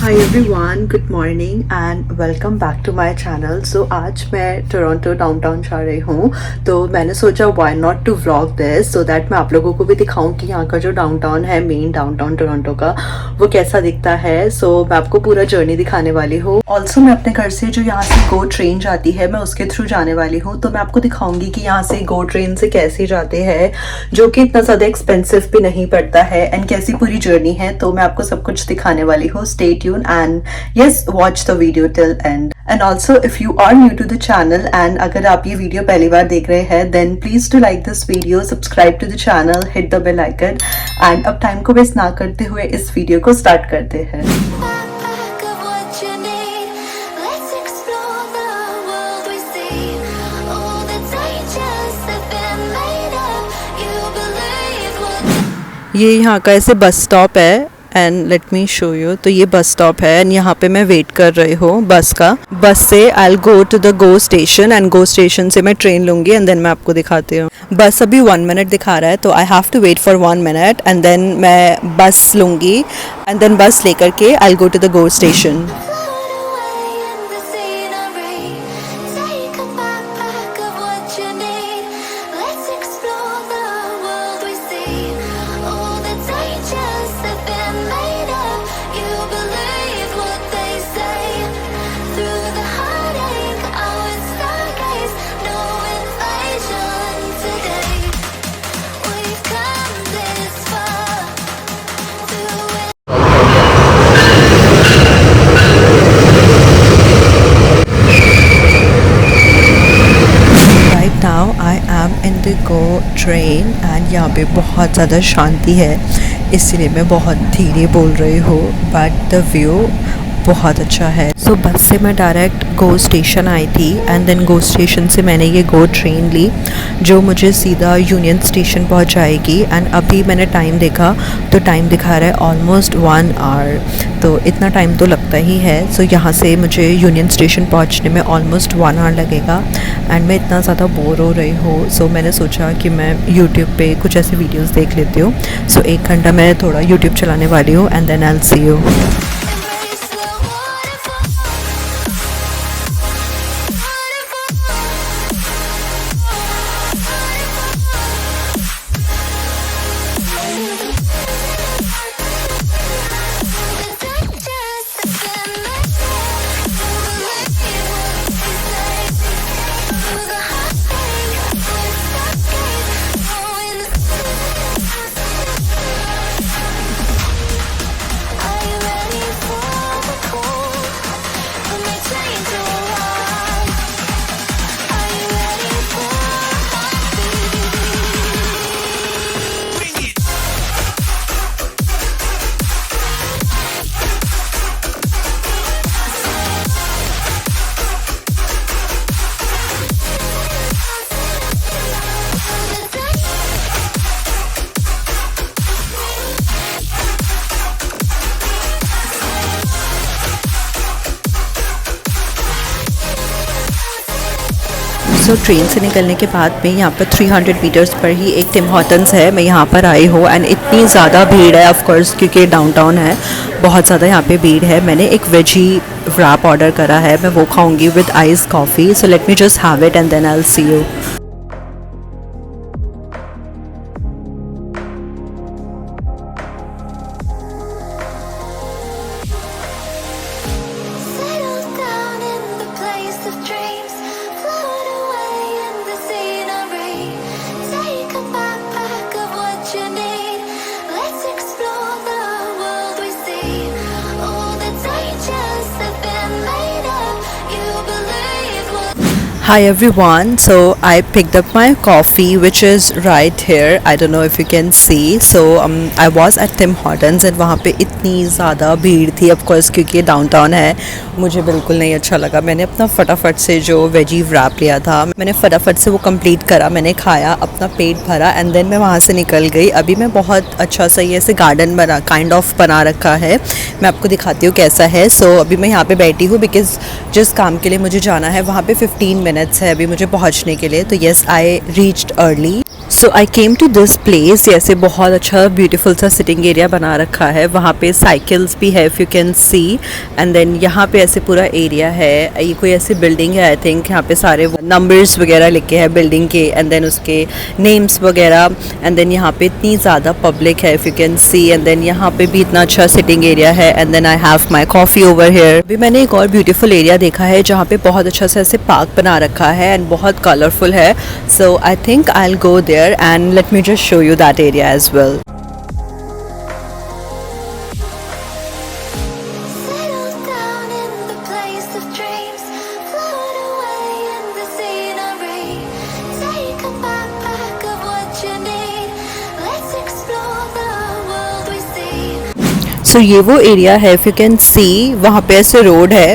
Hi everyone, good morning and welcome back to my channel. So आज मैं Toronto downtown जा रही हूँ, तो मैंने सोचा why not to vlog this so that मैं आप लोगों को भी दिखाऊं कि यहाँ का जो डाउनटाउन है, मेन डाउनटाउन टोरंटो का, वो कैसा दिखता है। सो मैं आपको पूरा जर्नी दिखाने वाली हूँ। ऑल्सो मैं अपने घर से जो यहाँ से गो ट्रेन जाती है, मैं उसके थ्रू जाने वाली हूँ, तो मैं आपको दिखाऊंगी कि यहाँ से गो ट्रेन से कैसे जाते हैं, जो कि इतना ज़्यादा एक्सपेंसिव भी नहीं पड़ता है, एंड कैसी पूरी जर्नी है। तो मैं आपको सब कुछ दिखाने वाली हूँ। Stay tuned and yes, watch the video till end. And also if you are new to the channel and अगर आप ये वीडियो पहली बार देख रहे हैं, then please to like this video, subscribe to the channel, hit the bell icon and अब time को waste ना करते हुए इस वीडियो को स्टार्ट करते हैं। ये यहाँ का ऐसे बस स्टॉप है and let me show you. तो ये बस स्टॉप है एंड यहाँ पे मैं वेट कर रही हूँ बस का। बस से I will go to the GO station and GO station से मैं ट्रेन लूँगी एंड देन मैं आपको दिखाती हूँ। बस अभी 1 मिनट दिखा रहा है, तो I have to wait for 1 minute and then मैं बस लूँगी एंड देन बस लेकर के I will go to the GO station. Now I am in the go train and यहाँ पे बहुत ज़्यादा शांति है, इसलिए मैं बहुत धीरे बोल रही हूँ, बट द व्यू बहुत अच्छा है। सो बस से मैं डायरेक्ट गो स्टेशन आई थी एंड देन गो स्टेशन से मैंने ये गो ट्रेन ली जो मुझे सीधा यूनियन स्टेशन पहुंचाएगी। एंड अभी मैंने टाइम देखा तो टाइम दिखा रहा है ऑलमोस्ट 1 आवर, तो इतना टाइम तो लगता ही है। सो यहाँ से मुझे यूनियन स्टेशन पहुँचने में ऑलमोस्ट 1 आवर लगेगा एंड मैं इतना ज़्यादा बोर हो रही हूँ। सो मैंने सोचा कि मैं यूट्यूब पे कुछ ऐसे वीडियोज़ देख लेती हूँ। सो 1 घंटा मैं थोड़ा यूट्यूब चलाने वाली हूँ and then I will see you. So train से निकलने के बाद में यहाँ पर 300 मीटर्स पर ही एक टिम हॉर्टन्स है। मैं यहाँ पर आई हूँ एंड इतनी ज़्यादा भीड़ है, ऑफ कोर्स क्योंकि डाउनटाउन है, बहुत ज़्यादा यहाँ पे भीड़ है। मैंने एक वेजी व्रैप ऑर्डर करा है, मैं वो खाऊंगी with ice coffee. So let me just have it and then I will see you. Hi everyone, so I picked up my coffee which is right here. I don't know if you can see. So I was at Tim Hortons and वहाँ पे इतनी ज़्यादा भीड़ थी, of course क्योंकि downtown है। मुझे बिल्कुल नहीं अच्छा लगा। मैंने अपना फटाफट से जो वेजी व्रैप लिया था, मैंने फटाफट से वो कंप्लीट करा, मैंने खाया, अपना पेट भरा एंड देन मैं वहाँ से निकल गई। अभी मैं बहुत अच्छा सा ये ऐसे गार्डन बना काइंड ऑफ बना रखा है, मैं आपको दिखाती हूँ कैसा है। सो अभी मैं यहाँ पे बैठी हूँ बिकॉज़ जिस काम के लिए मुझे जाना है वहाँ पे 15 मिनट्स है अभी मुझे पहुँचने के लिए। तो yes, I reached early. So I came to this place, ऐसे बहुत अच्छा ब्यूटीफुल सा सिटिंग एरिया बना रखा है, वहाँ पे साइकिल्स भी है if you can see. And then यहाँ पे ऐसे पूरा एरिया है, ये कोई ऐसी बिल्डिंग है आई थिंक, यहाँ पे सारे नंबर्स वगैरह लिखे हैं बिल्डिंग के एंड देन उसके नेम्स वगैरह। एंड देन यहाँ पे इतनी ज़्यादा पब्लिक है if you can see. And then यहाँ पे भी इतना अच्छा सिटिंग एरिया है। And then I have my coffee over here. अभी मैंने एक और ब्यूटीफुल एरिया देखा है जहाँ पे बहुत अच्छा सा ऐसे पार्क बना रखा है एंड बहुत कलरफुल है। So I think I will go there and let me just show you that area as well. Settle down in the place of dreams, float away in the scenery, take a backpack of what you need, let's explore the world we see. So ये वो area है if you can सी, वहाँ पे ऐसे road है,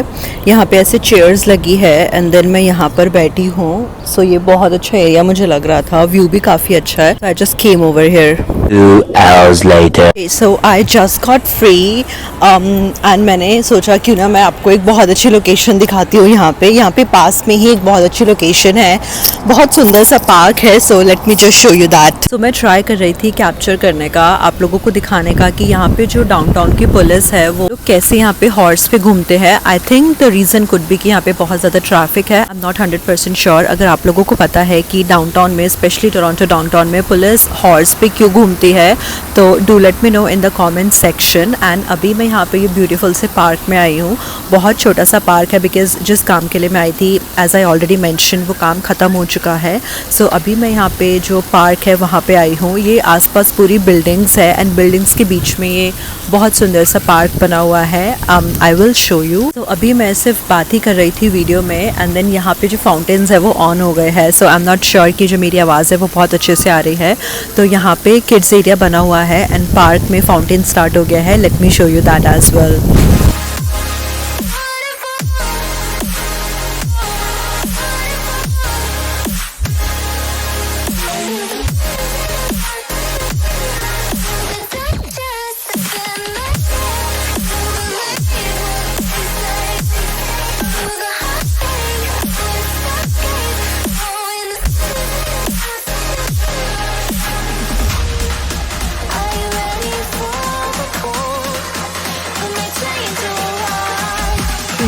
यहाँ पे ऐसे चेयर्स लगी है एंड देन मैं यहाँ पर बैठी हूँ। सो ये बहुत अच्छा एरिया मुझे लग रहा था, व्यू भी काफ़ी अच्छा है। I just came over here. 2 hours later. So I just got free and मैंने सोचा क्यों ना मैं आपको एक बहुत अच्छी लोकेशन दिखाती हूँ। यहाँ पे पास में ही एक बहुत अच्छी लोकेशन है, बहुत सुंदर सा पार्क है। So let me just show you that. So मैं ट्राई कर रही थी कैप्चर करने का, आप लोगों को दिखाने का कि यहाँ पे जो डाउनटाउन की पुलिस है वो कैसे यहाँ पे हॉर्स पे घूमते हैं। I think the reason could be कि यहाँ पे बहुत ज़्यादा ट्रैफिक है। I am not 100% sure. अगर आप लोगों को पता है कि डाउनटाउन में, स्पेशली टोरंटो डाउनटाउन में पुलिस हॉर्स पे क्यों घूमती है, तो do let me know in the comment section. And अभी मैं यहाँ पे ये ब्यूटीफुल से पार्क में आई हूँ। बहुत छोटा सा पार्क है बिकॉज जिस काम के लिए मैं आई थी, एज आई ऑलरेडी मैंशन, वो काम ख़त्म हो चुका है। सो अभी मैं यहाँ पे जो पार्क है वहाँ पे आई हूँ। ये आसपास पूरी बिल्डिंग्स है एंड बिल्डिंग्स के बीच में ये बहुत सुंदर सा पार्क बना हुआ है। I will show you. तो अभी मैं सिर्फ बात ही कर रही थी वीडियो में एंड देन यहाँ पे जो फाउंटेन्स है वो ऑन हो गए हैं। सो आई एम नॉट श्योर कि जो मेरी आवाज़ है वो बहुत अच्छे से आ रही है। तो यहाँ पे किड्स एरिया बना हुआ है एंड पार्क में फाउंटेन स्टार्ट हो गया है। Let me show you that as well.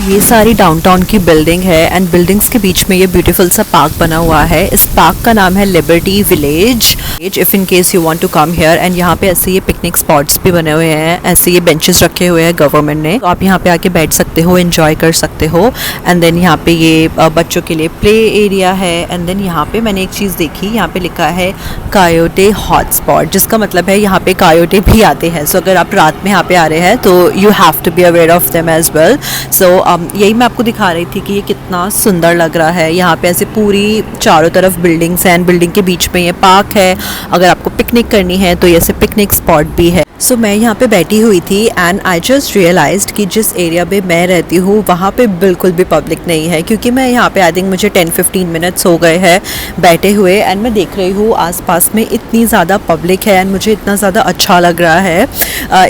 ये सारी डाउनटाउन की बिल्डिंग है एंड बिल्डिंग्स के बीच में ये ब्यूटीफुल सा पार्क बना हुआ है। इस पार्क का नाम है Liberty Village. If in case you want to come here. And यहाँ पे ऐसे ये पिकनिक स्पॉट्स भी बने हुए हैं, ऐसे ये बेंचेस रखे हुए हैं गवर्नमेंट ने, तो आप यहाँ पे आके बैठ सकते हो, एंजॉय कर सकते हो। एंड देन यहाँ पे ये बच्चों के लिए प्ले एरिया है। एंड देन यहाँ पे मैंने एक चीज़ देखी, यहाँ पे लिखा है कायोटे हॉटस्पॉट, जिसका मतलब है यहाँ पे कायोटे भी आते हैं। सो अगर आप रात में यहाँ पे आ रहे हैं तो you have to be aware of them as well. So यही मैं आपको दिखा रही थी कि ये कितना सुंदर लग रहा है। यहाँ पे ऐसे पूरी चारों तरफ बिल्डिंग्स हैं, बिल्डिंग के बीच में ये पार्क है। अगर आपको पिकनिक करनी है तो ये ऐसे पिकनिक स्पॉट भी है। सो मैं यहाँ पे बैठी हुई थी एंड आई जस्ट रियलाइज्ड कि जिस एरिया पे मैं रहती हूँ वहाँ पे बिल्कुल भी पब्लिक नहीं है, क्योंकि मैं यहाँ पे आई थिंक मुझे 10-15 मिनट्स हो गए हैं बैठे हुए एंड मैं देख रही हूँ आसपास में इतनी ज़्यादा पब्लिक है एंड मुझे इतना ज़्यादा अच्छा लग रहा है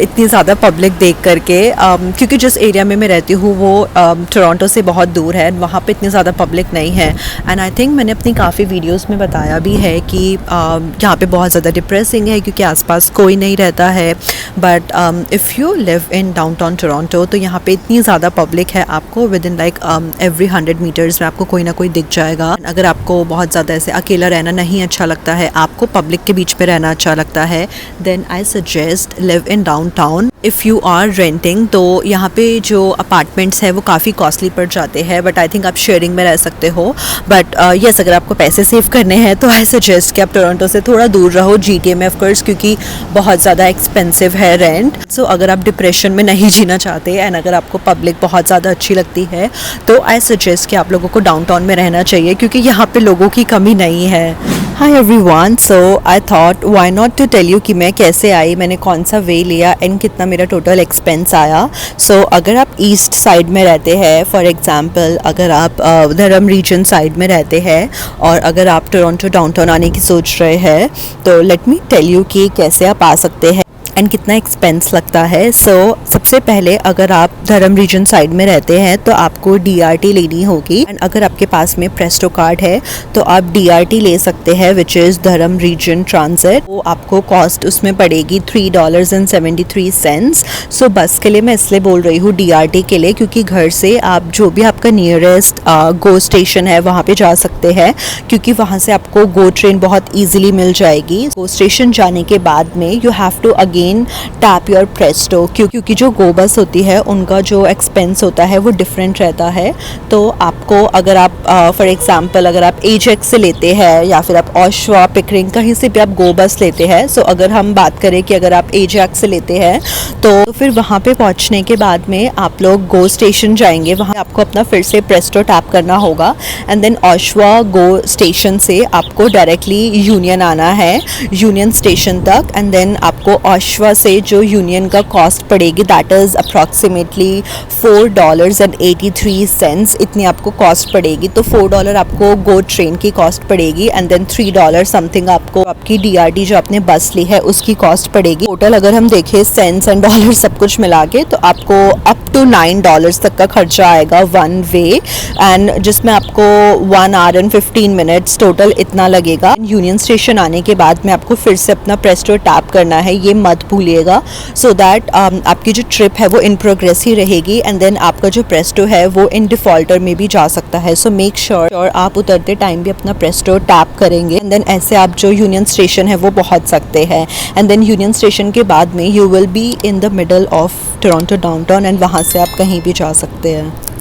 इतनी ज़्यादा पब्लिक देख करके, क्योंकि जिस एरिया में मैं रहती हूँ वो टोरंटो से बहुत दूर है, वहाँ पर इतनी ज़्यादा पब्लिक नहीं है। एंड आई थिंक मैंने अपनी काफ़ी वीडियोज़ में बताया भी है कि यहाँ पर बहुत ज़्यादा डिप्रेसिंग है क्योंकि आसपास कोई नहीं रहता है। But if you live in downtown Toronto तो यहाँ पे इतनी ज़्यादा पब्लिक है, आपको within like every 100 meters में आपको कोई ना कोई दिख जाएगा। अगर आपको बहुत ज़्यादा ऐसे अकेला रहना नहीं अच्छा लगता है, आपको पब्लिक के बीच में रहना अच्छा लगता है, then I suggest live in downtown. If you are renting तो यहाँ पे जो अपार्टमेंट्स है वो काफ़ी कॉस्टली पड़ जाते हैं, बट आई थिंक आप शेयरिंग में रह सकते हो। बट येस, अगर आपको पैसे सेव करने हैं तो आई सजेस्ट कि आप टोरंटो से थोड़ा दूर रहो, GTA में ऑफकोर्स, क्योंकि बहुत ज़्यादा एक्सपेंसिव है रेंट। सो अगर आप डिप्रेशन में नहीं जीना चाहते एंड अगर आपको पब्लिक बहुत ज़्यादा अच्छी लगती है तो आई सजेस्ट कि आप लोगों को डाउनटाउन में रहना चाहिए, क्योंकि यहाँ पे लोगों की कमी नहीं है। Hi everyone, so I thought why not to tell you कि मैं कैसे आई, मैंने कौन सा वे लिया एंड कितना मेरा टोटल एक्सपेंस आया। सो अगर आप ईस्ट साइड में रहते हैं, फॉर एग्जांपल अगर आप धर्म रीजन साइड में रहते हैं और अगर आप टोरंटो डाउनटाउन आने की सोच रहे हैं तो लेट मी टेल यू कि कैसे आप आ सकते हैं। एंड कितना एक्सपेंस लगता है। सो सबसे पहले अगर आप धर्म रीजन साइड में रहते हैं तो आपको DRT लेनी होगी, एंड अगर आपके पास में प्रेस्टो कार्ड है तो आप DRT ले सकते हैं, विच इज़ धर्म रीजन ट्रांजिट। वो आपको कॉस्ट उसमें पड़ेगी $3.73। सो बस के लिए मैं इसलिए बोल रही हूँ DRT के लिए, क्योंकि घर से आप जो भी आपका नियरेस्ट गो स्टेशन है वहाँ पे जा सकते हैं, क्योंकि वहाँ से आपको गो ट्रेन बहुत ईजिली मिल जाएगी। गो स्टेशन जाने के बाद में you have to again tap your presto, क्योंकि जो गो बस होती है उनका जो एक्सपेंस होता है वो डिफरेंट रहता है। तो आपको अगर आप फॉर एग्जांपल अगर आप एजेक्स से लेते हैं या फिर आप ओशवा पिकरिंग कहीं से भी आप गो बस लेते हैं, सो अगर हम बात करें कि अगर आप एजेक्स से लेते हैं तो फिर वहाँ पे पहुँचने के बाद में आप लोग गो स्टेशन जाएंगे, वहाँ आपको अपना फिर से प्रेस्टो टैप करना होगा, एंड देन ओशवा गो स्टेशन से आपको डायरेक्टली यूनियन आना है, यूनियन स्टेशन तक, एंड देन आपको ओशवा से जो यूनियन का कॉस्ट पड़ेगी दैट इज़ अप्रॉक्सीमेटली $4.83 इतनी आपको कॉस्ट पड़ेगी। तो $4 आपको गो ट्रेन की कॉस्ट पड़ेगी, एंड देन $3 समथिंग आपको आपकी DRT जो आपने बस ली है उसकी कॉस्ट पड़ेगी। टोटल अगर हम देखें सेंट्स एंड डॉलर सब कुछ मिला के तो आपको अप टू $9 तक का खर्चा आएगा वन वे, एंड जिसमें आपको 1 hour and 15 minutes टोटल इतना लगेगा। यूनियन स्टेशन आने के बाद में आपको फिर से अपना प्रेस्टो टैप करना है, ये मत भूलिएगा, सो दैट आपकी जो ट्रिप है वो इन प्रोग्रेस ही रहेगी, एंड देन आपका जो प्रेस्टो है वो इन डिफ़ॉल्टर में भी जा सकता है। सो मेक श्योर आप उतरते टाइम भी अपना प्रेस्टो टैप करेंगे, एंड देन ऐसे आप जो यूनियन स्टेशन है वो पहुंच सकते हैं। एंड देन यूनियन स्टेशन के बाद में you will be in the middle of Toronto downtown, and वहाँ से आप कहीं भी जा सकते हैं।